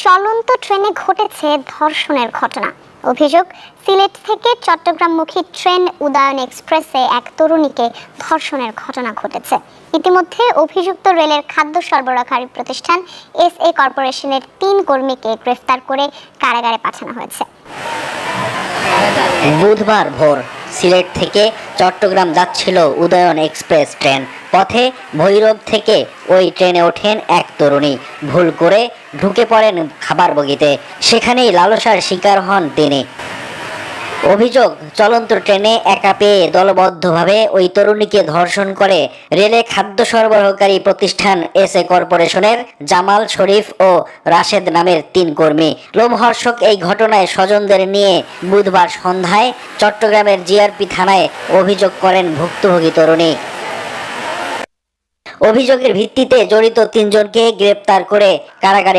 চলন্ত ট্রেনে ঘটেছে ধর্ষণের ঘটনা। অভিযোগ, সিলেট থেকে চট্টগ্রামমুখী ট্রেন উদয়ন এক্সপ্রেসে এক তরুণীকে ধর্ষণের ঘটনা ঘটেছে। ইতিমধ্যে অভিযুক্ত রেলের খাদ্য সরবরাহকারী প্রতিষ্ঠান এসএ কর্পোরেশনের ৩ কর্মীকে গ্রেফতার করে কারাগারে পাঠানো হয়েছে। বুধবার ভোর সিলেট থেকে চট্টগ্রাম যাচ্ছিল উদয়ন এক্সপ্রেস ট্রেন। পথে ভৈরব থেকে ওই ট্রেনে ওঠেন এক তরুণী। ভুল করে ঢুকে পড়েন খাবার বগিতে। সেখানেই লালসার শিকার হন তিনি। অভিযোগ, চলন্ত ট্রেনে একা পেয়ে দলবদ্ধভাবে ওই তরুণীকে ধর্ষণ করে রেলে খাদ্য সরবরাহকারী প্রতিষ্ঠান এসএ কর্পোরেশনের জামাল, শরীফ ও রাশেদ নামের ৩ কর্মী। লোমহর্ষক এই ঘটনায় স্বজনদের নিয়ে বুধবার সন্ধ্যায় চট্টগ্রামের জিআরপি থানায় অভিযোগ করেন ভুক্তভোগী তরুণী। অভিযোগের ভিত্তিতে জড়িত ৩ জনকে গ্রেপ্তার করে কারাগারে